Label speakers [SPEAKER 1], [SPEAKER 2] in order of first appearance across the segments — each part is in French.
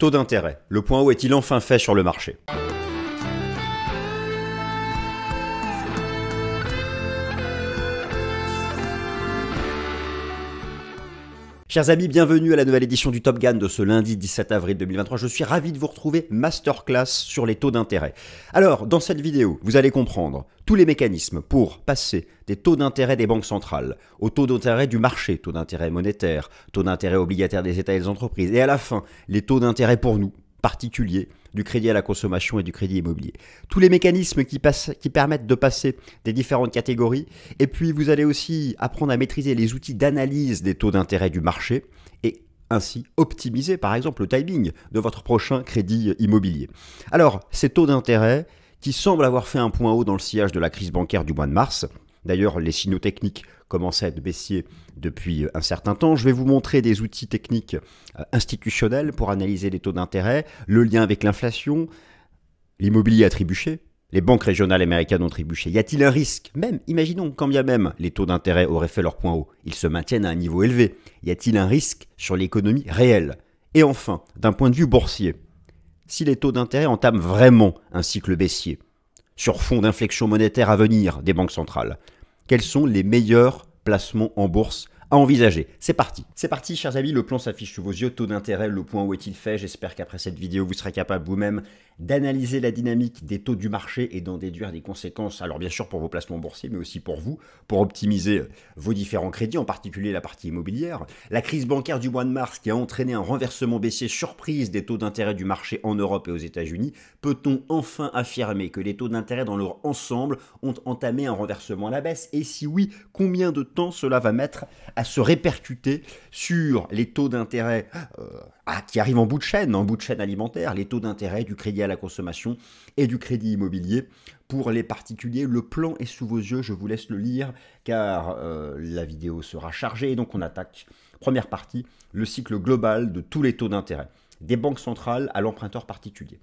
[SPEAKER 1] Taux d'intérêt. Le point haut est-il enfin fait sur le marché? Chers amis, bienvenue à la nouvelle édition du Top Gun de ce lundi 17 avril 2023. Je suis ravi de vous retrouver, masterclass sur les taux d'intérêt. Alors, dans cette vidéo, vous allez comprendre tous les mécanismes pour passer des taux d'intérêt des banques centrales aux taux d'intérêt du marché, taux d'intérêt monétaire, taux d'intérêt obligataire des États et des entreprises, et à la fin, les taux d'intérêt pour nous, particuliers, du crédit à la consommation et du crédit immobilier. Tous les mécanismes qui permettent de passer des différentes catégories. Et puis, vous allez aussi apprendre à maîtriser les outils d'analyse des taux d'intérêt du marché et ainsi optimiser, par exemple, le timing de votre prochain crédit immobilier. Alors, ces taux d'intérêt qui semblent avoir fait un point haut dans le sillage de la crise bancaire du mois de mars. D'ailleurs, les signaux techniques commençaient à être baissiers depuis un certain temps. Je vais vous montrer des outils techniques institutionnels pour analyser les taux d'intérêt, le lien avec l'inflation, l'immobilier a trébuché, les banques régionales américaines ont trébuché. Y a-t-il un risque? Même, imaginons, quand bien même les taux d'intérêt auraient fait leur point haut, ils se maintiennent à un niveau élevé. Y a-t-il un risque sur l'économie réelle? Et enfin, d'un point de vue boursier, si les taux d'intérêt entament vraiment un cycle baissier, sur fond d'inflexion monétaire à venir des banques centrales, quels sont les meilleurs placements en bourse à envisager? C'est parti chers amis, le plan s'affiche sous vos yeux, taux d'intérêt, le point où est-il fait? J'espère qu'après cette vidéo, vous serez capable vous-même d'analyser la dynamique des taux du marché et d'en déduire des conséquences, alors bien sûr pour vos placements boursiers, mais aussi pour vous, pour optimiser vos différents crédits, en particulier la partie immobilière. La crise bancaire du mois de mars qui a entraîné un renversement baissier surprise des taux d'intérêt du marché en Europe et aux États-Unis, peut-on enfin affirmer que les taux d'intérêt dans leur ensemble ont entamé un renversement à la baisse? Et si oui, combien de temps cela va mettre à se répercuter sur les taux d'intérêt qui arrivent en bout de chaîne alimentaire, les taux d'intérêt du crédit à la consommation et du crédit immobilier pour les particuliers? Le plan est sous vos yeux, je vous laisse le lire car la vidéo sera chargée. Et donc on attaque, première partie, le cycle global de tous les taux d'intérêt, des banques centrales à l'emprunteur particulier.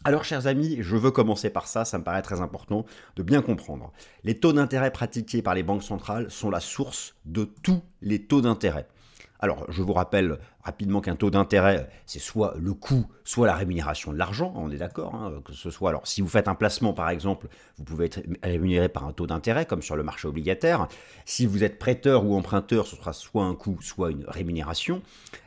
[SPEAKER 1] Alors chers amis, je veux commencer par ça me paraît très important de bien comprendre. Les taux d'intérêt pratiqués par les banques centrales sont la source de tous les taux d'intérêt. Alors, je vous rappelle rapidement qu'un taux d'intérêt, c'est soit le coût, soit la rémunération de l'argent, on est d'accord, hein, que ce soit, alors si vous faites un placement par exemple, vous pouvez être rémunéré par un taux d'intérêt, comme sur le marché obligataire. Si vous êtes prêteur ou emprunteur, ce sera soit un coût, soit une rémunération.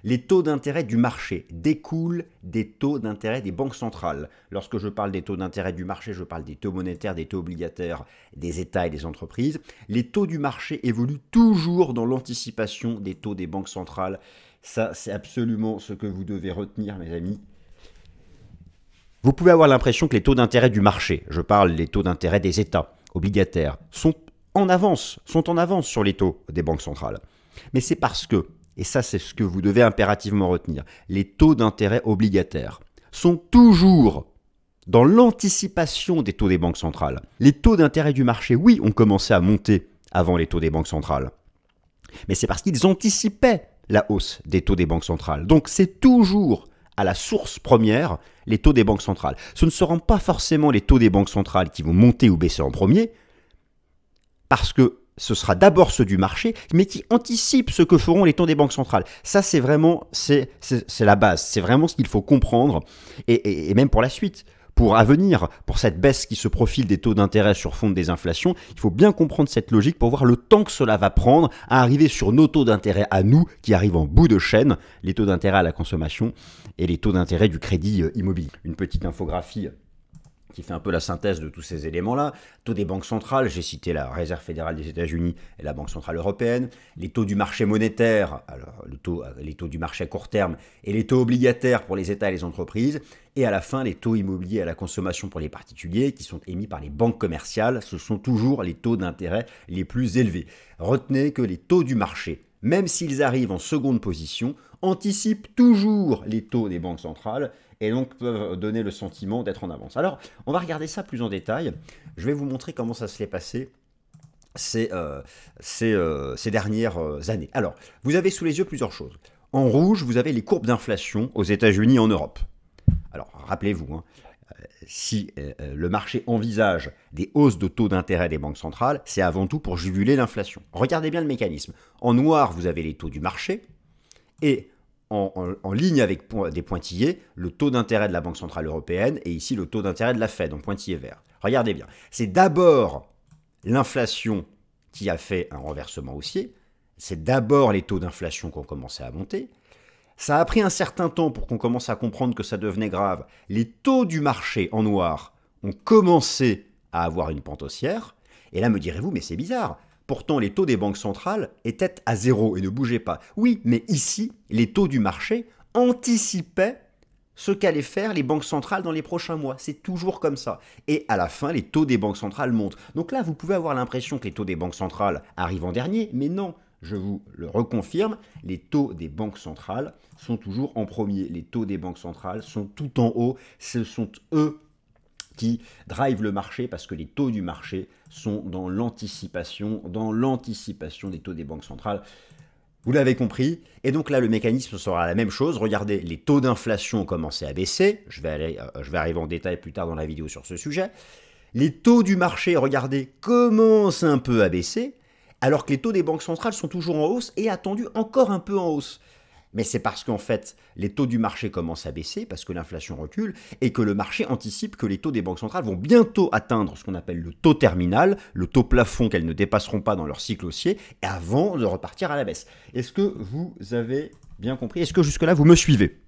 [SPEAKER 1] Les taux d'intérêt du marché découlent des taux d'intérêt des banques centrales. Lorsque je parle des taux d'intérêt du marché, je parle des taux monétaires, des taux obligataires, des États et des entreprises. Les taux du marché évoluent toujours dans l'anticipation des taux des banques centrales. Ça, c'est absolument ce que vous devez retenir, mes amis. Vous pouvez avoir l'impression que les taux d'intérêt du marché, je parle des taux d'intérêt des États obligataires, sont en avance sur les taux des banques centrales. Mais c'est parce que, et ça c'est ce que vous devez impérativement retenir, les taux d'intérêt obligataires sont toujours dans l'anticipation des taux des banques centrales. Les taux d'intérêt du marché, oui, ont commencé à monter avant les taux des banques centrales. Mais c'est parce qu'ils anticipaient la hausse des taux des banques centrales. Donc c'est toujours à la source première les taux des banques centrales. Ce ne seront pas forcément les taux des banques centrales qui vont monter ou baisser en premier, parce que ce sera d'abord ceux du marché, mais qui anticipent ce que feront les taux des banques centrales. Ça, c'est vraiment, c'est la base. C'est vraiment ce qu'il faut comprendre, et même pour la suite. Pour à venir, pour cette baisse qui se profile des taux d'intérêt sur fond de désinflation, il faut bien comprendre cette logique pour voir le temps que cela va prendre à arriver sur nos taux d'intérêt à nous, qui arrivent en bout de chaîne, les taux d'intérêt à la consommation et les taux d'intérêt du crédit immobilier. Une petite infographie qui fait un peu la synthèse de tous ces éléments-là. Taux des banques centrales, j'ai cité la Réserve fédérale des États-Unis et la Banque centrale européenne. Les taux du marché monétaire, alors les taux du marché à court terme et les taux obligataires pour les États et les entreprises. Et à la fin, les taux immobiliers à la consommation pour les particuliers qui sont émis par les banques commerciales. Ce sont toujours les taux d'intérêt les plus élevés. Retenez que les taux du marché, même s'ils arrivent en seconde position, anticipent toujours les taux des banques centrales et donc peuvent donner le sentiment d'être en avance. Alors, on va regarder ça plus en détail. Je vais vous montrer comment ça s'est passé ces dernières années. Alors, vous avez sous les yeux plusieurs choses. En rouge, vous avez les courbes d'inflation aux États-Unis et en Europe. Alors, rappelez-vous, si le marché envisage des hausses de taux d'intérêt des banques centrales, c'est avant tout pour juguler l'inflation. Regardez bien le mécanisme. En noir, vous avez les taux du marché et en ligne avec des pointillés, le taux d'intérêt de la Banque Centrale Européenne et ici le taux d'intérêt de la Fed en pointillé vert. Regardez bien, c'est d'abord l'inflation qui a fait un renversement haussier, c'est d'abord les taux d'inflation qui ont commencé à monter. Ça a pris un certain temps pour qu'on commence à comprendre que ça devenait grave. Les taux du marché en noir ont commencé à avoir une pente haussière. Et là, me direz-vous, mais c'est bizarre. Pourtant, les taux des banques centrales étaient à zéro et ne bougeaient pas. Oui, mais ici, les taux du marché anticipaient ce qu'allaient faire les banques centrales dans les prochains mois. C'est toujours comme ça. Et à la fin, les taux des banques centrales montent. Donc là, vous pouvez avoir l'impression que les taux des banques centrales arrivent en dernier, mais non. Je vous le reconfirme, les taux des banques centrales sont toujours en premier. Les taux des banques centrales sont tout en haut. Ce sont eux qui drivent le marché parce que les taux du marché sont dans l'anticipation des taux des banques centrales. Vous l'avez compris. Et donc là, le mécanisme sera la même chose. Regardez, les taux d'inflation ont commencé à baisser. Je vais arriver en détail plus tard dans la vidéo sur ce sujet. Les taux du marché, regardez, commencent un peu à baisser, alors que les taux des banques centrales sont toujours en hausse et attendus encore un peu en hausse. Mais c'est parce qu'en fait, les taux du marché commencent à baisser, parce que l'inflation recule, et que le marché anticipe que les taux des banques centrales vont bientôt atteindre ce qu'on appelle le taux terminal, le taux plafond qu'elles ne dépasseront pas dans leur cycle haussier, avant de repartir à la baisse. Est-ce que vous avez bien compris? Est-ce que jusque-là, vous me suivez?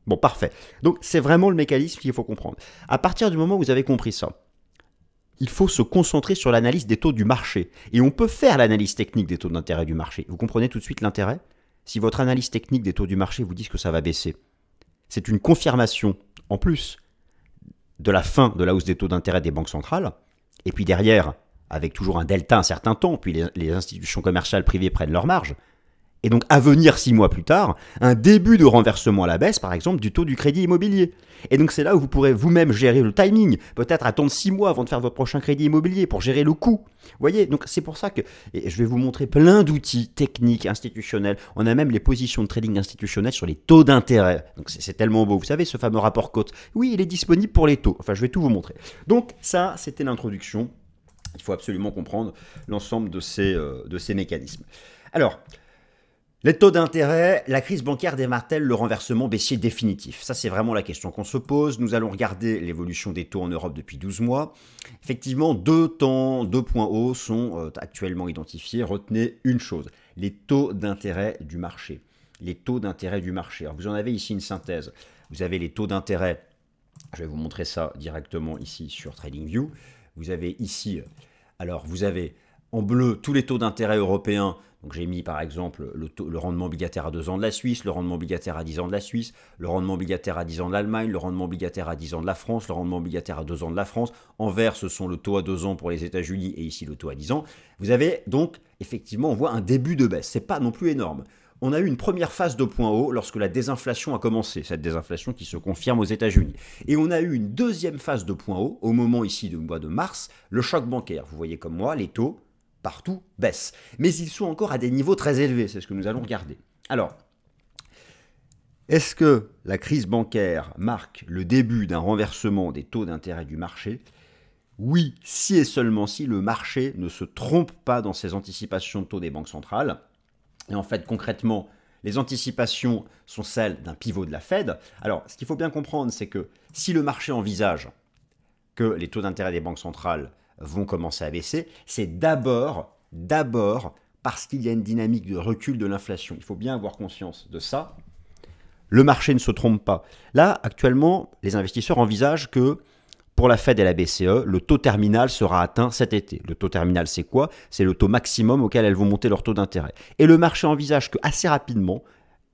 [SPEAKER 1] Bon, parfait. Donc, c'est vraiment le mécanisme qu'il faut comprendre. À partir du moment où vous avez compris ça, il faut se concentrer sur l'analyse des taux du marché. Et on peut faire l'analyse technique des taux d'intérêt du marché. Vous comprenez tout de suite l'intérêt? Si votre analyse technique des taux du marché vous dit que ça va baisser, c'est une confirmation, en plus, de la fin de la hausse des taux d'intérêt des banques centrales. Et puis derrière, avec toujours un delta un certain temps, puis les institutions commerciales privées prennent leur marge. Et donc, à venir 6 mois plus tard, un début de renversement à la baisse, par exemple, du taux du crédit immobilier. Et donc, c'est là où vous pourrez vous-même gérer le timing. Peut-être attendre 6 mois avant de faire votre prochain crédit immobilier pour gérer le coût. Vous voyez, donc c'est pour ça que et je vais vous montrer plein d'outils techniques, institutionnels. On a même les positions de trading institutionnel sur les taux d'intérêt. Donc, c'est tellement beau. Vous savez, ce fameux rapport cote. Oui, il est disponible pour les taux. Enfin, je vais tout vous montrer. Donc, ça, c'était l'introduction. Il faut absolument comprendre l'ensemble de ces mécanismes. Alors, les taux d'intérêt, la crise bancaire démarre-t-elle le renversement baissier définitif? Ça, c'est vraiment la question qu'on se pose. Nous allons regarder l'évolution des taux en Europe depuis 12 mois. Effectivement, deux points hauts sont actuellement identifiés. Retenez une chose, les taux d'intérêt du marché. Les taux d'intérêt du marché. Alors, vous en avez ici une synthèse. Vous avez les taux d'intérêt, je vais vous montrer ça directement ici sur TradingView. Vous avez ici, alors vous avez en bleu tous les taux d'intérêt européens. Donc j'ai mis par exemple le rendement obligataire à 2 ans de la Suisse, le rendement obligataire à 10 ans de la Suisse, le rendement obligataire à 10 ans de l'Allemagne, le rendement obligataire à 10 ans de la France, le rendement obligataire à 2 ans de la France. En vert, ce sont le taux à 2 ans pour les États-Unis et ici le taux à 10 ans. Vous avez donc, effectivement, on voit un début de baisse. Ce n'est pas non plus énorme. On a eu une première phase de point haut lorsque la désinflation a commencé, cette désinflation qui se confirme aux États-Unis. Et on a eu une deuxième phase de point haut au moment ici du mois de mars, le choc bancaire. Vous voyez comme moi, les taux partout baissent. Mais ils sont encore à des niveaux très élevés, c'est ce que nous allons regarder. Alors, est-ce que la crise bancaire marque le début d'un renversement des taux d'intérêt du marché? Oui, si et seulement si le marché ne se trompe pas dans ses anticipations de taux des banques centrales. Et en fait, concrètement, les anticipations sont celles d'un pivot de la Fed. Alors, ce qu'il faut bien comprendre, c'est que si le marché envisage que les taux d'intérêt des banques centrales vont commencer à baisser, c'est d'abord parce qu'il y a une dynamique de recul de l'inflation. Il faut bien avoir conscience de ça. Le marché ne se trompe pas. Là, actuellement, les investisseurs envisagent que pour la Fed et la BCE, le taux terminal sera atteint cet été. Le taux terminal, c'est quoi? C'est le taux maximum auquel elles vont monter leur taux d'intérêt. Et le marché envisage qu'assez rapidement,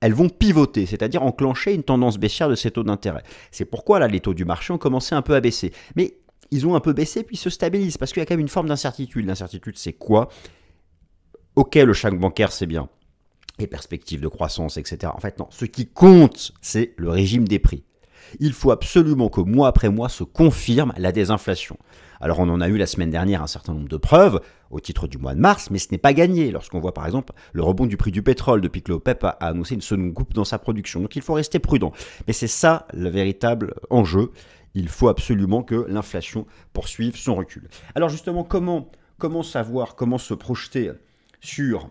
[SPEAKER 1] elles vont pivoter, c'est-à-dire enclencher une tendance baissière de ces taux d'intérêt. C'est pourquoi là, les taux du marché ont commencé un peu à baisser. Mais ils ont un peu baissé puis se stabilisent parce qu'il y a quand même une forme d'incertitude. L'incertitude, c'est quoi? Ok, le choc bancaire, c'est bien. Les perspectives de croissance, etc. En fait, non. Ce qui compte, c'est le régime des prix. Il faut absolument que mois après mois se confirme la désinflation. Alors on en a eu la semaine dernière un certain nombre de preuves au titre du mois de mars, mais ce n'est pas gagné lorsqu'on voit par exemple le rebond du prix du pétrole depuis que l'OPEP a annoncé une seconde coupe dans sa production. Donc il faut rester prudent. Mais c'est ça le véritable enjeu. Il faut absolument que l'inflation poursuive son recul. Alors justement, comment savoir, comment se projeter sur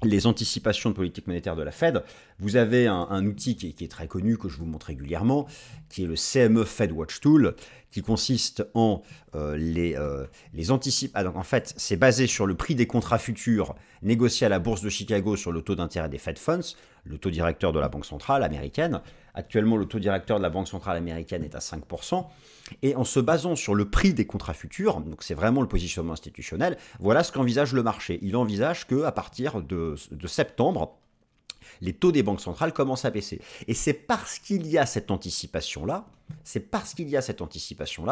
[SPEAKER 1] les anticipations de politique monétaire de la Fed, vous avez un outil qui est très connu, que je vous montre régulièrement, qui est le CME Fed Watch Tool, qui consiste en les anticipations. Alors en fait, c'est basé sur le prix des contrats futurs négociés à la bourse de Chicago sur le taux d'intérêt des Fed Funds, le taux directeur de la Banque centrale américaine. Actuellement, le taux directeur de la Banque centrale américaine est à 5%. Et en se basant sur le prix des contrats futurs, donc c'est vraiment le positionnement institutionnel, voilà ce qu'envisage le marché. Il envisage qu'à partir de septembre, les taux des banques centrales commencent à baisser. Et c'est parce qu'il y a cette anticipation-là,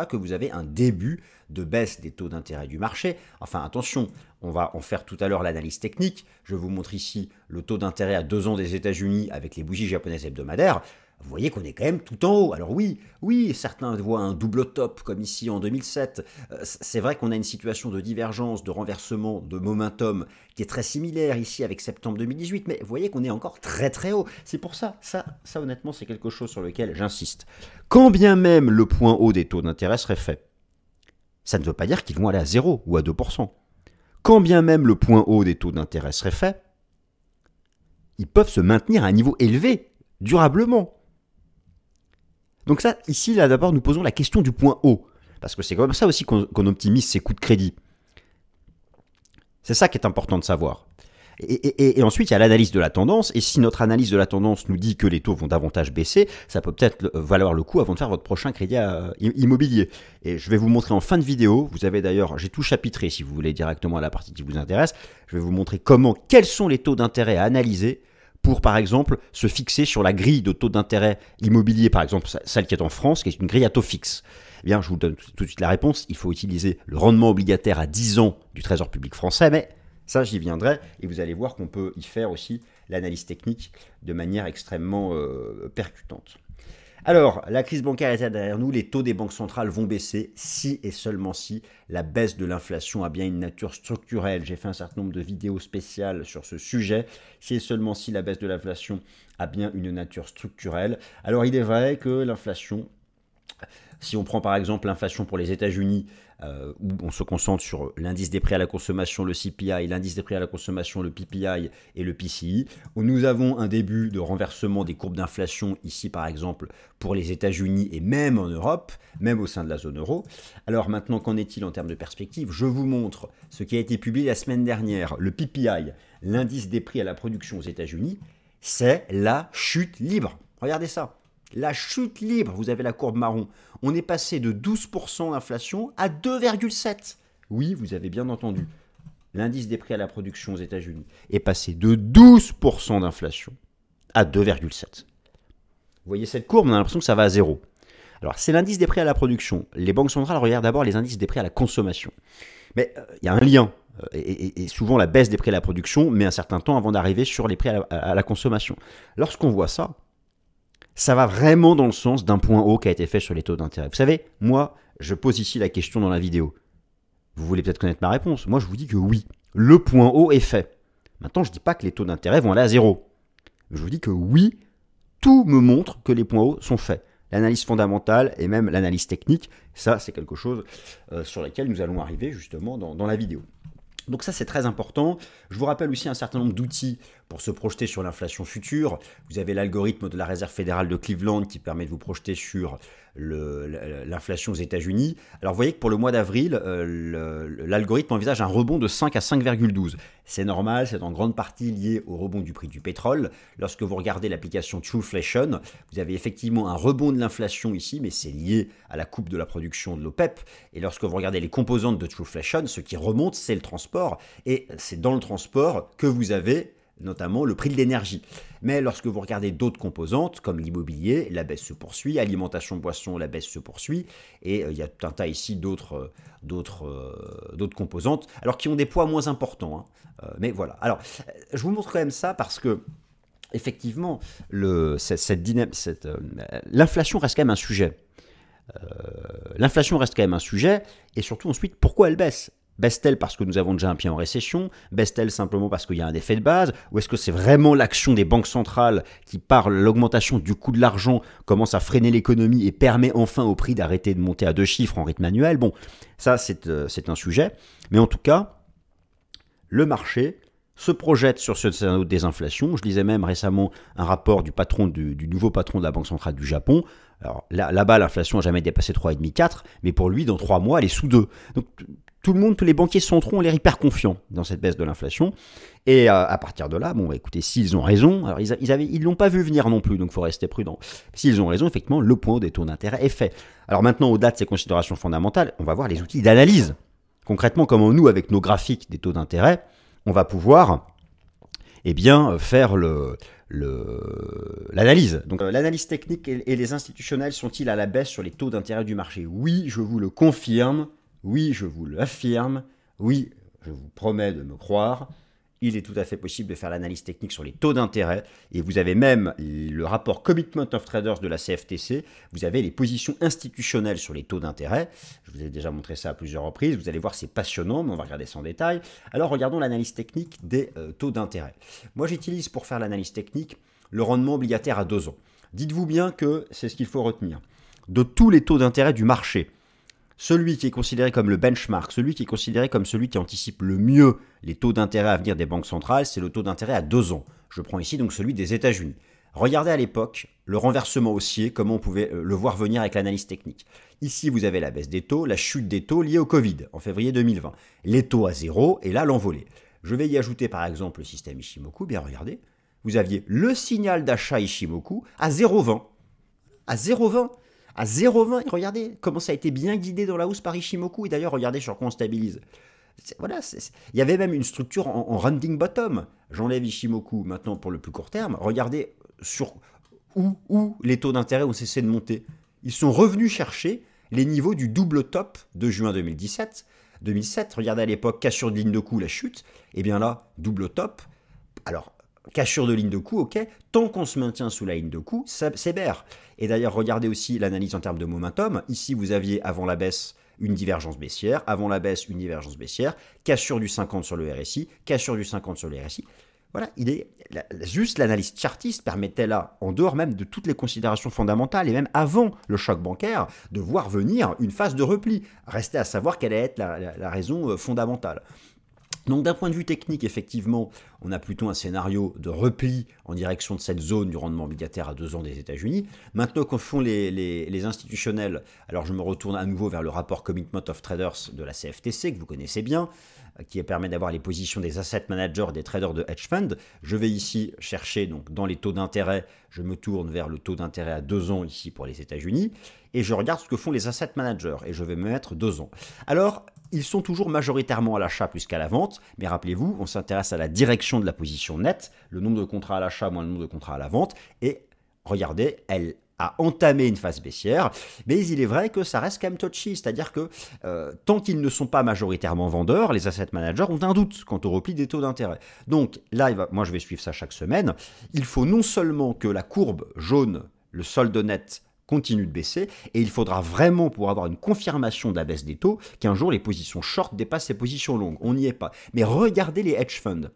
[SPEAKER 1] que vous avez un début de baisse des taux d'intérêt du marché. Enfin, attention, on va en faire tout à l'heure l'analyse technique. Je vous montre ici le taux d'intérêt à 2 ans des États-Unis avec les bougies japonaises hebdomadaires. Vous voyez qu'on est quand même tout en haut. Alors oui, certains voient un double top comme ici en 2007. C'est vrai qu'on a une situation de divergence, de renversement, de momentum qui est très similaire ici avec septembre 2018, mais vous voyez qu'on est encore très très haut. C'est pour ça, ça honnêtement c'est quelque chose sur lequel j'insiste. Quand bien même le point haut des taux d'intérêt serait fait, ça ne veut pas dire qu'ils vont aller à 0 ou à 2%. Quand bien même le point haut des taux d'intérêt serait fait, ils peuvent se maintenir à un niveau élevé, durablement. Donc ça, ici, là d'abord, nous posons la question du point haut. Parce que c'est comme ça aussi qu'on optimise ses coûts de crédit. C'est ça qui est important de savoir. Et ensuite, il y a l'analyse de la tendance. Et si notre analyse de la tendance nous dit que les taux vont davantage baisser, ça peut peut-être valoir le coup avant de faire votre prochain crédit immobilier. Et je vais vous montrer en fin de vidéo. Vous avez d'ailleurs, j'ai tout chapitré si vous voulez directement à la partie qui vous intéresse. Je vais vous montrer quels sont les taux d'intérêt à analyser pour, par exemple, se fixer sur la grille de taux d'intérêt immobilier, par exemple, celle qui est en France, qui est une grille à taux fixe. Eh bien, je vous donne tout de suite la réponse. Il faut utiliser le rendement obligataire à 10 ans du Trésor public français, mais ça, j'y viendrai. Et vous allez voir qu'on peut y faire aussi l'analyse technique de manière extrêmement percutante. Alors, la crise bancaire est derrière nous, les taux des banques centrales vont baisser si et seulement si la baisse de l'inflation a bien une nature structurelle. J'ai fait un certain nombre de vidéos spéciales sur ce sujet, si et seulement si la baisse de l'inflation a bien une nature structurelle. Alors, il est vrai que l'inflation, si on prend par exemple l'inflation pour les États-Unis, où on se concentre sur l'indice des prix à la consommation, le CPI, l'indice des prix à la consommation, le PPI et le PCI, où nous avons un début de renversement des courbes d'inflation ici par exemple pour les États-Unis et même en Europe, même au sein de la zone euro. Alors maintenant, qu'en est-il en termes de perspective? Je vous montre ce qui a été publié la semaine dernière, le PPI, l'indice des prix à la production aux États-Unis, c'est la chute libre. Regardez ça. La chute libre, vous avez la courbe marron. On est passé de 12% d'inflation à 2,7%. Oui, vous avez bien entendu. L'indice des prix à la production aux États-Unis est passé de 12% d'inflation à 2,7%. Vous voyez cette courbe, on a l'impression que ça va à zéro. Alors, c'est l'indice des prix à la production. Les banques centrales regardent d'abord les indices des prix à la consommation. Mais il y a un lien. Et souvent, la baisse des prix à la production met un certain temps avant d'arriver sur les prix à la consommation. Lorsqu'on voit ça, ça va vraiment dans le sens d'un point haut qui a été fait sur les taux d'intérêt. Vous savez, moi, je pose ici la question dans la vidéo. Vous voulez peut-être connaître ma réponse. Moi, je vous dis que oui, le point haut est fait. Maintenant, je ne dis pas que les taux d'intérêt vont aller à zéro. Je vous dis que oui, tout me montre que les points hauts sont faits. L'analyse fondamentale et même l'analyse technique, ça, c'est quelque chose sur lequel nous allons arriver justement dans la vidéo. Donc ça, c'est très important. Je vous rappelle aussi un certain nombre d'outils pour se projeter sur l'inflation future. Vous avez l'algorithme de la Réserve fédérale de Cleveland qui permet de vous projeter sur l'inflation aux États-Unis. Alors vous voyez que pour le mois d'avril, l'algorithme envisage un rebond de 5 à 5,12. C'est normal, c'est en grande partie lié au rebond du prix du pétrole. Lorsque vous regardez l'application Trueflation, vous avez effectivement un rebond de l'inflation ici, mais c'est lié à la coupe de la production de l'OPEP. Et lorsque vous regardez les composantes de Trueflation, ce qui remonte, c'est le transport. Et c'est dans le transport que vous avez notamment le prix de l'énergie. Mais lorsque vous regardez d'autres composantes, comme l'immobilier, la baisse se poursuit, alimentation boisson, la baisse se poursuit, et il y a tout un tas ici d'autres composantes, alors qui ont des poids moins importants. Mais voilà. Alors, je vous montre quand même ça parce que, effectivement, l'inflation reste quand même un sujet. L'inflation reste quand même un sujet, et surtout ensuite, pourquoi elle baisse ? Baisse-t-elle parce que nous avons déjà un pied en récession? Baisse-t-elle simplement parce qu'il y a un effet de base? Ou est-ce que c'est vraiment l'action des banques centrales qui, par l'augmentation du coût de l'argent, commence à freiner l'économie et permet enfin au prix d'arrêter de monter à 2 chiffres en rythme annuel? Bon, ça c'est un sujet. Mais en tout cas, le marché se projette sur ce scénario de désinflation. Je lisais même récemment un rapport du nouveau patron de la Banque centrale du Japon. Alors là-bas, l'inflation n'a jamais dépassé 3,5-4, mais pour lui, dans 3 mois, elle est sous 2. Donc tout le monde, tous les banquiers centraux ont l'air hyper confiants dans cette baisse de l'inflation. Et à partir de là, bon, bah, écoutez, s'ils ont raison, alors ils l'ont pas vu venir non plus, donc il faut rester prudent. S'ils ont raison, effectivement, le point haut des taux d'intérêt est fait. Alors maintenant, au-delà de ces considérations fondamentales, on va voir les outils d'analyse. Concrètement, comment nous, avec nos graphiques des taux d'intérêt, on va pouvoir faire l'analyse. Donc l'analyse technique et les institutionnels sont-ils à la baisse sur les taux d'intérêt du marché? Oui, je vous le confirme. Oui, je vous l'affirme. Oui, je vous promets de me croire. Il est tout à fait possible de faire l'analyse technique sur les taux d'intérêt. Et vous avez même le rapport Commitment of Traders de la CFTC. Vous avez les positions institutionnelles sur les taux d'intérêt. Je vous ai déjà montré ça à plusieurs reprises. Vous allez voir, c'est passionnant, mais on va regarder ça en détail. Alors, regardons l'analyse technique des taux d'intérêt. Moi, j'utilise pour faire l'analyse technique le rendement obligataire à 2 ans. Dites-vous bien que c'est ce qu'il faut retenir. De tous les taux d'intérêt du marché, celui qui est considéré comme le benchmark, celui qui est considéré comme celui qui anticipe le mieux les taux d'intérêt à venir des banques centrales, c'est le taux d'intérêt à 2 ans. Je prends ici donc celui des États-Unis. Regardez à l'époque le renversement haussier, comment on pouvait le voir venir avec l'analyse technique. Ici, vous avez la baisse des taux, la chute des taux liée au Covid en février 2020. Les taux à 0 et là l'envolée. Je vais y ajouter par exemple le système Ichimoku. Bien regardez, vous aviez le signal d'achat Ichimoku à 0,20. À 0,20. À 0,20, regardez comment ça a été bien guidé dans la hausse par Ichimoku. Et d'ailleurs, regardez sur quoi on stabilise. Voilà, il y avait même une structure en rounding bottom. J'enlève Ichimoku maintenant pour le plus court terme. Regardez sur où les taux d'intérêt ont cessé de monter. Ils sont revenus chercher les niveaux du double top de juin 2017. 2007, regardez à l'époque, cassure de ligne de coup, la chute. Et bien là, double top. Alors, cassure de ligne de coup, ok. Tant qu'on se maintient sous la ligne de coup, c'est bear. Et d'ailleurs, regardez aussi l'analyse en termes de momentum. Ici, vous aviez avant la baisse une divergence baissière, avant la baisse une divergence baissière, cassure du 50 sur le RSI, cassure du 50 sur le RSI. Voilà, juste l'analyse chartiste permettait là, en dehors même de toutes les considérations fondamentales, et même avant le choc bancaire, de voir venir une phase de repli. Restait à savoir quelle allait être la raison fondamentale. Donc d'un point de vue technique, effectivement, on a plutôt un scénario de repli en direction de cette zone du rendement obligataire à 2 ans des États-Unis. Maintenant qu'en font les institutionnels, alors je me retourne à nouveau vers le rapport Commitment of Traders de la CFTC, que vous connaissez bien, qui permet d'avoir les positions des asset managers et des traders de hedge fund. Je vais ici chercher donc dans les taux d'intérêt, je me tourne vers le taux d'intérêt à 2 ans ici pour les États-Unis, et je regarde ce que font les asset managers, et je vais me mettre 2 ans. Alors, ils sont toujours majoritairement à l'achat plus qu'à la vente, mais rappelez-vous, on s'intéresse à la direction de la position nette, le nombre de contrats à l'achat moins le nombre de contrats à la vente, et regardez, elle a entamé une phase baissière, mais il est vrai que ça reste quand même touchy, c'est-à-dire que tant qu'ils ne sont pas majoritairement vendeurs, les asset managers ont un doute quant au repli des taux d'intérêt. Donc là, moi je vais suivre ça chaque semaine, il faut non seulement que la courbe jaune, le solde net, continue de baisser, et il faudra vraiment, pour avoir une confirmation de la baisse des taux, qu'un jour les positions short dépassent les positions longues. On n'y est pas. Mais regardez les hedge funds.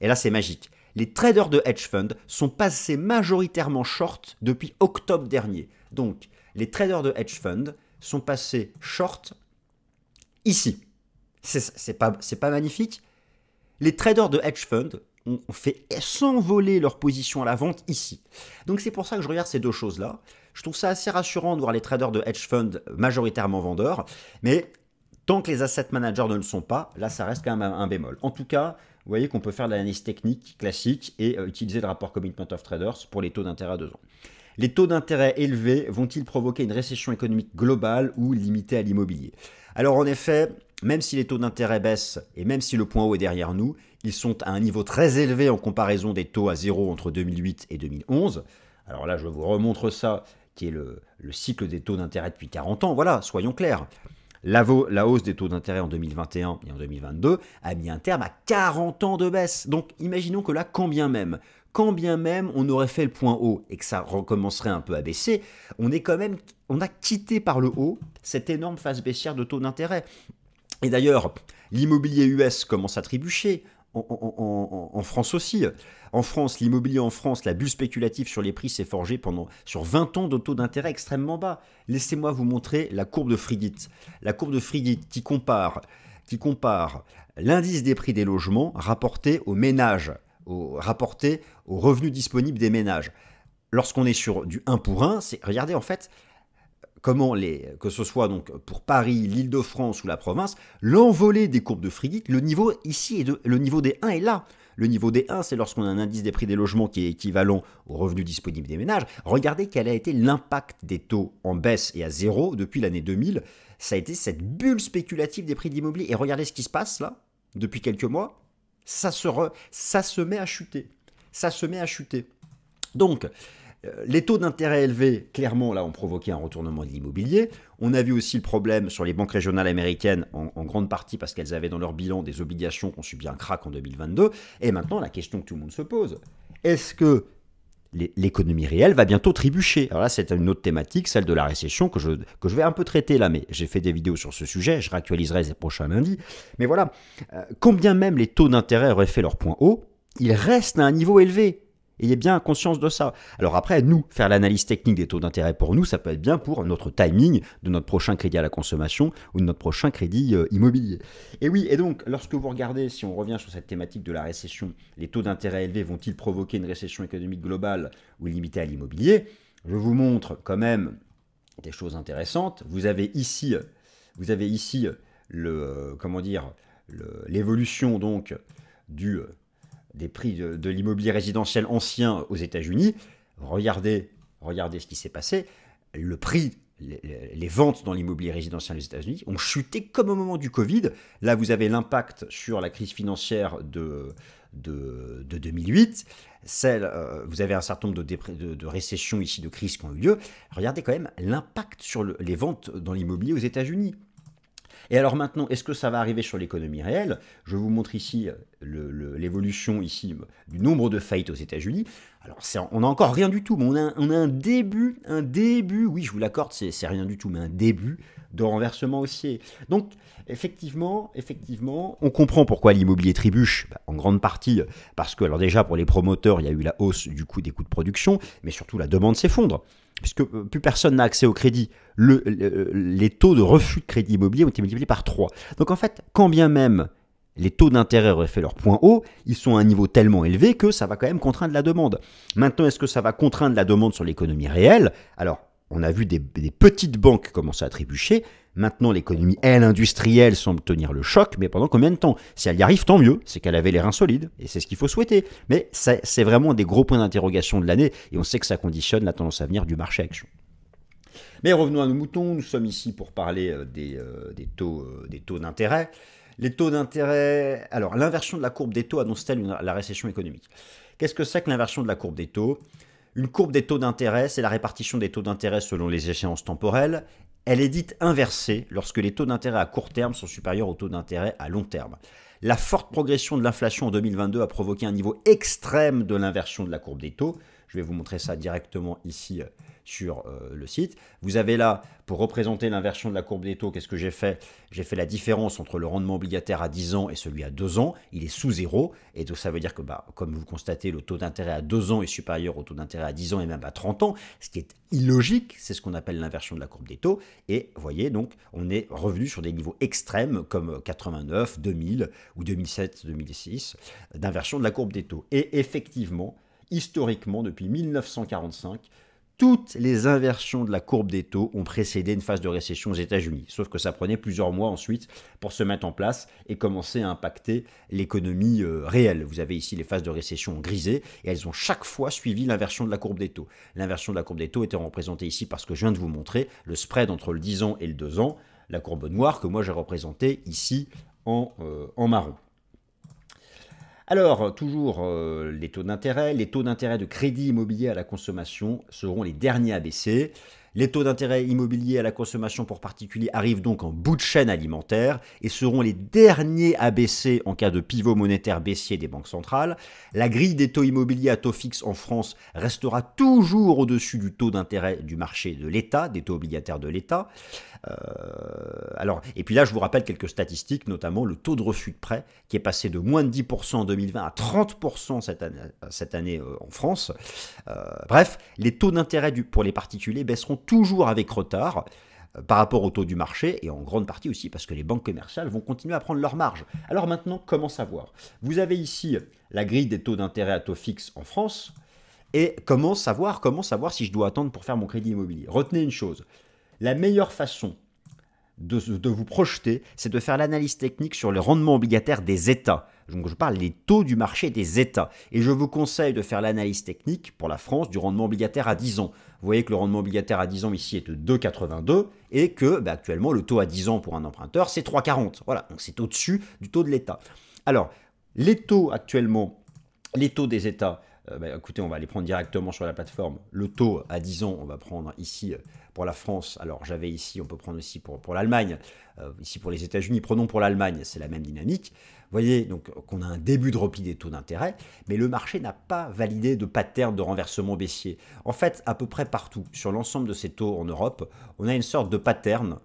[SPEAKER 1] Et là, c'est magique. Les traders de hedge funds sont passés majoritairement short depuis octobre dernier. Donc, les traders de hedge funds sont passés short ici. C'est pas magnifique? Les traders de hedge funds ont fait s'envoler leur position à la vente ici. Donc c'est pour ça que je regarde ces deux choses-là. Je trouve ça assez rassurant de voir les traders de hedge funds majoritairement vendeurs, mais tant que les asset managers ne le sont pas, là ça reste quand même un bémol. En tout cas, vous voyez qu'on peut faire de l'analyse technique classique et utiliser le rapport Commitment of Traders pour les taux d'intérêt à 2 ans. Les taux d'intérêt élevés vont-ils provoquer une récession économique globale ou limitée à l'immobilier? Alors en effet, même si les taux d'intérêt baissent et même si le point haut est derrière nous, ils sont à un niveau très élevé en comparaison des taux à zéro entre 2008 et 2011. Alors là, je vous remontre ça, qui est le cycle des taux d'intérêt depuis 40 ans. Voilà, soyons clairs. La hausse des taux d'intérêt en 2021 et en 2022 a mis un terme à 40 ans de baisse. Donc imaginons que là, quand bien même on aurait fait le point haut et que ça recommencerait un peu à baisser, on a quitté par le haut cette énorme phase baissière de taux d'intérêt. Et d'ailleurs, l'immobilier US commence à trébucher, en France aussi. En France, l'immobilier en France, la bulle spéculative sur les prix s'est forgée sur 20 ans de taux d'intérêt extrêmement bas. Laissez-moi vous montrer la courbe de Frigit. La courbe de Frigit qui compare qui compare l'indice des prix des logements rapporté aux ménages, rapporté aux revenus disponibles des ménages. Lorsqu'on est sur du 1 pour 1, regardez en fait comment, que ce soit donc pour Paris, l'Île-de-France ou la province, l'envolée des courbes de Friedrich, le niveau ici, le niveau des 1 est là. Le niveau des 1, c'est lorsqu'on a un indice des prix des logements qui est équivalent aux revenus disponibles des ménages. Regardez quel a été l'impact des taux en baisse et à zéro depuis l'année 2000. Ça a été cette bulle spéculative des prix de l'immobilier. Et regardez ce qui se passe là, depuis quelques mois. Ça se met à chuter. Ça se met à chuter. Donc, les taux d'intérêt élevés, clairement, là, ont provoqué un retournement de l'immobilier. On a vu aussi le problème sur les banques régionales américaines, en grande partie parce qu'elles avaient dans leur bilan des obligations qui ont subi un krach en 2022. Et maintenant, la question que tout le monde se pose, est-ce que l'économie réelle va bientôt trébucher? Alors là, c'est une autre thématique, celle de la récession, que je vais un peu traiter là, mais j'ai fait des vidéos sur ce sujet, je réactualiserai les prochains lundis. Mais voilà, combien même les taux d'intérêt auraient fait leur point haut, ils restent à un niveau élevé. Ayez bien conscience de ça. Alors après, nous, faire l'analyse technique des taux d'intérêt pour nous, ça peut être bien pour notre timing de notre prochain crédit à la consommation ou de notre prochain crédit immobilier. Et oui, et donc, lorsque vous regardez, si on revient sur cette thématique de la récession, les taux d'intérêt élevés vont-ils provoquer une récession économique globale ou limitée à l'immobilier? Je vous montre quand même des choses intéressantes. Vous avez ici l'évolution donc des prix de l'immobilier résidentiel ancien aux États-Unis. Regardez ce qui s'est passé. Le prix, les ventes dans l'immobilier résidentiel aux États-Unis ont chuté comme au moment du Covid. Là, vous avez l'impact sur la crise financière de 2008. Vous avez un certain nombre de récessions ici, de crises qui ont eu lieu. Regardez quand même l'impact sur les ventes dans l'immobilier aux États-Unis. Et alors maintenant, est-ce que ça va arriver sur l'économie réelle? Je vous montre ici l'évolution ici du nombre de faillites aux États-Unis. Alors on n'a encore rien du tout, mais on a un début, oui je vous l'accorde, c'est rien du tout, mais un début de renversement haussier. Donc effectivement, on comprend pourquoi l'immobilier trébuche, en grande partie parce que, alors déjà pour les promoteurs, il y a eu la hausse des coûts de production, mais surtout la demande s'effondre. Puisque plus personne n'a accès au crédit, les taux de refus de crédit immobilier ont été multipliés par 3. Donc en fait, quand bien même les taux d'intérêt auraient fait leur point haut, ils sont à un niveau tellement élevé que ça va quand même contraindre la demande. Maintenant, est-ce que ça va contraindre la demande sur l'économie réelle? Alors, on a vu des petites banques commencer à trébucher. Maintenant, l'économie, elle, industrielle, semble tenir le choc, mais pendant combien de temps? Si elle y arrive, tant mieux, c'est qu'elle avait les reins solides, et c'est ce qu'il faut souhaiter. Mais c'est vraiment des gros points d'interrogation de l'année, et on sait que ça conditionne la tendance à venir du marché action. Mais revenons à nos moutons, nous sommes ici pour parler des taux d'intérêt. Les taux d'intérêt, alors l'inversion de la courbe des taux annonce-t-elle la récession économique? Qu'est-ce que c'est que l'inversion de la courbe des taux? Une courbe des taux d'intérêt, c'est la répartition des taux d'intérêt selon les échéances temporelles. Elle est dite inversée lorsque les taux d'intérêt à court terme sont supérieurs aux taux d'intérêt à long terme. La forte progression de l'inflation en 2022 a provoqué un niveau extrême de l'inversion de la courbe des taux. Je vais vous montrer ça directement ici sur le site. Vous avez là, pour représenter l'inversion de la courbe des taux, qu'est-ce que j'ai fait? J'ai fait la différence entre le rendement obligataire à 10 ans et celui à 2 ans. Il est sous zéro. Et donc ça veut dire que, comme vous constatez, le taux d'intérêt à 2 ans est supérieur au taux d'intérêt à 10 ans et même à 30 ans. Ce qui est illogique, c'est ce qu'on appelle l'inversion de la courbe des taux. Et vous voyez, donc, on est revenu sur des niveaux extrêmes comme 89, 2000 ou 2007, 2006 d'inversion de la courbe des taux. Et effectivement, historiquement, depuis 1945, toutes les inversions de la courbe des taux ont précédé une phase de récession aux États-Unis. Sauf que ça prenait plusieurs mois ensuite pour se mettre en place et commencer à impacter l'économie réelle. Vous avez ici les phases de récession grisées et elles ont chaque fois suivi l'inversion de la courbe des taux. L'inversion de la courbe des taux était représentée ici par ce que je viens de vous montrer, le spread entre le 10 ans et le 2 ans, la courbe noire que moi j'ai représentée ici en marron. Alors, toujours les taux d'intérêt. Les taux d'intérêt de crédit immobilier à la consommation seront les derniers à baisser. Les taux d'intérêt immobilier à la consommation pour particuliers arrivent donc en bout de chaîne alimentaire et seront les derniers à baisser en cas de pivot monétaire baissier des banques centrales. La grille des taux immobiliers à taux fixe en France restera toujours au-dessus du taux d'intérêt du marché de l'État, des taux obligataires de l'État. Et puis là, je vous rappelle quelques statistiques, notamment le taux de refus de prêt qui est passé de moins de 10% en 2020 à 30% cette année en France. Bref, les taux d'intérêt pour les particuliers baisseront toujours avec retard. par rapport au taux du marché, et en grande partie aussi parce que les banques commerciales vont continuer à prendre leur marge. Alors maintenant, comment savoir? Vous avez ici la grille des taux d'intérêt à taux fixe en France, et comment savoir si je dois attendre pour faire mon crédit immobilier? Retenez une chose, la meilleure façon de vous projeter, c'est de faire l'analyse technique sur les rendements obligataires des États. Donc je parle des taux du marché des États. Et je vous conseille de faire l'analyse technique pour la France du rendement obligataire à 10 ans. Vous voyez que le rendement obligataire à 10 ans ici est de 2,82 et que actuellement le taux à 10 ans pour un emprunteur c'est 3,40. Voilà, donc c'est au-dessus du taux de l'État. Alors, les taux actuellement, les taux des États, écoutez, on va les prendre directement sur la plateforme. Le taux à 10 ans, on va prendre ici pour la France. Alors j'avais ici, on peut prendre aussi pour l'Allemagne. Ici pour les États-Unis, prenons pour l'Allemagne, c'est la même dynamique. Vous voyez donc qu'on a un début de repli des taux d'intérêt, mais le marché n'a pas validé de pattern de renversement baissier. En fait, à peu près partout, sur l'ensemble de ces taux en Europe, on a une sorte de pattern.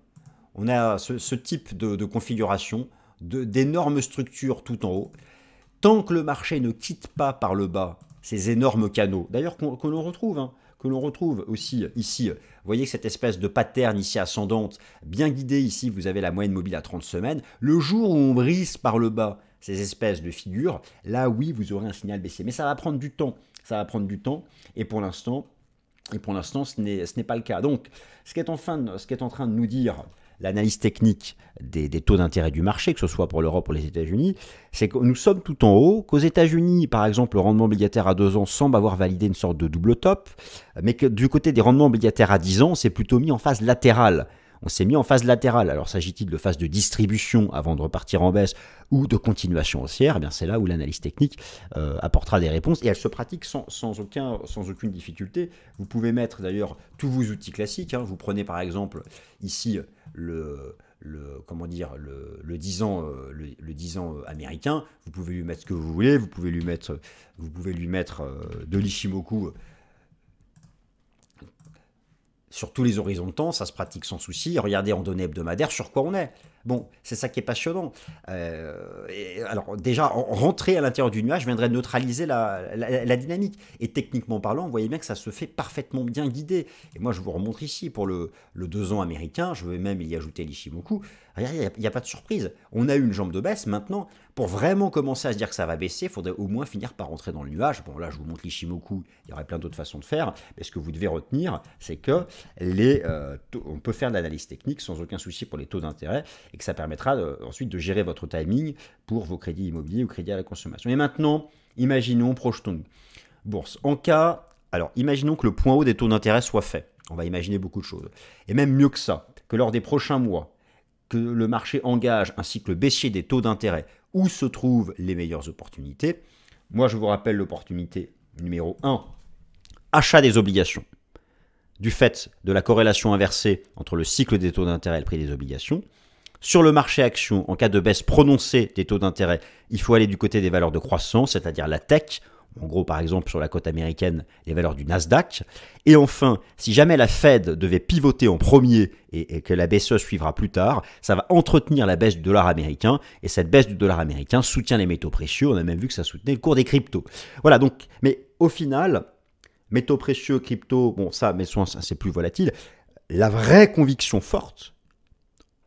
[SPEAKER 1] On a ce type de configuration, d'énormes structures tout en haut. Tant que le marché ne quitte pas par le bas ces énormes canaux, d'ailleurs que l'on retrouve aussi ici. Vous voyez que cette espèce de pattern ici ascendante, bien guidée ici, vous avez la moyenne mobile à 30 semaines. Le jour où on brise par le bas ces espèces de figures, là oui, vous aurez un signal baissier. Mais ça va prendre du temps. Et pour l'instant, ce n'est pas le cas. Donc, ce qui est en train de nous dire l'analyse technique des taux d'intérêt du marché, que ce soit pour l'Europe ou les États-Unis, c'est que nous sommes tout en haut, qu'aux États-Unis, par exemple, le rendement obligataire à 2 ans semble avoir validé une sorte de double top, mais que du côté des rendements obligataires à 10 ans, c'est plutôt mis en phase latérale. On s'est mis en phase latérale. Alors s'agit-il de phase de distribution avant de repartir en baisse ou de continuation haussière? Eh bien, c'est là où l'analyse technique apportera des réponses et elle se pratique sans aucune difficulté. Vous pouvez mettre d'ailleurs tous vos outils classiques. Vous prenez par exemple ici le 10 ans, le 10 ans américain. Vous pouvez lui mettre ce que vous voulez. Vous pouvez lui mettre de l'Ishimoku. Sur tous les horizons de temps, ça se pratique sans souci. Regardez en données hebdomadaires sur quoi on est. Bon, c'est ça qui est passionnant. Alors déjà, rentrer à l'intérieur du nuage viendrait neutraliser la dynamique. Et techniquement parlant, vous voyez bien que ça se fait parfaitement bien guidé. Et moi, je vous remontre ici pour le 2 ans américain. Je vais même y ajouter l'Ishimoku. Il n'y a pas de surprise. On a eu une jambe de baisse. Maintenant, pour vraiment commencer à se dire que ça va baisser, il faudrait au moins finir par rentrer dans le nuage. Bon, là, je vous montre l'Ishimoku. Il y aurait plein d'autres façons de faire. Mais ce que vous devez retenir, c'est que on peut faire de l'analyse technique sans aucun souci pour les taux d'intérêt et que ça permettra ensuite de gérer votre timing pour vos crédits immobiliers ou crédits à la consommation. Et maintenant, imaginons, projetons-nous. Bourse. Alors, imaginons que le point haut des taux d'intérêt soit fait. On va imaginer beaucoup de choses. Et même mieux que ça, que lors des prochains mois, que le marché engage un cycle baissier des taux d'intérêt où se trouvent les meilleures opportunités. Moi, je vous rappelle l'opportunité numéro 1, achat des obligations. Du fait de la corrélation inversée entre le cycle des taux d'intérêt et le prix des obligations. Sur le marché action, en cas de baisse prononcée des taux d'intérêt, il faut aller du côté des valeurs de croissance, c'est-à-dire la tech. En gros, par exemple, sur la cote américaine, les valeurs du Nasdaq. Et enfin, si jamais la Fed devait pivoter en premier et que la BCE suivra plus tard, ça va entretenir la baisse du dollar américain. Et cette baisse du dollar américain soutient les métaux précieux. On a même vu que ça soutenait le cours des cryptos. Voilà, donc, mais au final, métaux précieux, crypto, bon, ça, mais c'est plus volatile. La vraie conviction forte,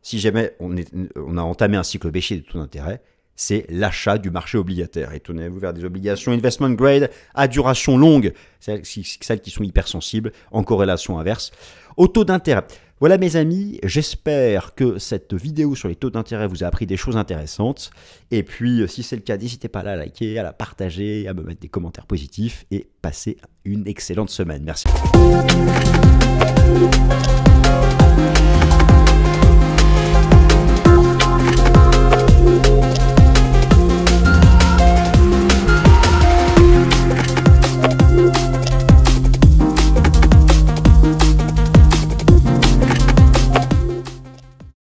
[SPEAKER 1] si jamais on a entamé un cycle baissier des taux d'intérêt, c'est l'achat du marché obligataire. Et tournez-vous vers des obligations investment grade à duration longue, celles qui sont hypersensibles, en corrélation inverse aux taux d'intérêt. Voilà mes amis, j'espère que cette vidéo sur les taux d'intérêt vous a appris des choses intéressantes. Et puis, si c'est le cas, n'hésitez pas à la liker, à la partager, à me mettre des commentaires positifs et passez une excellente semaine. Merci.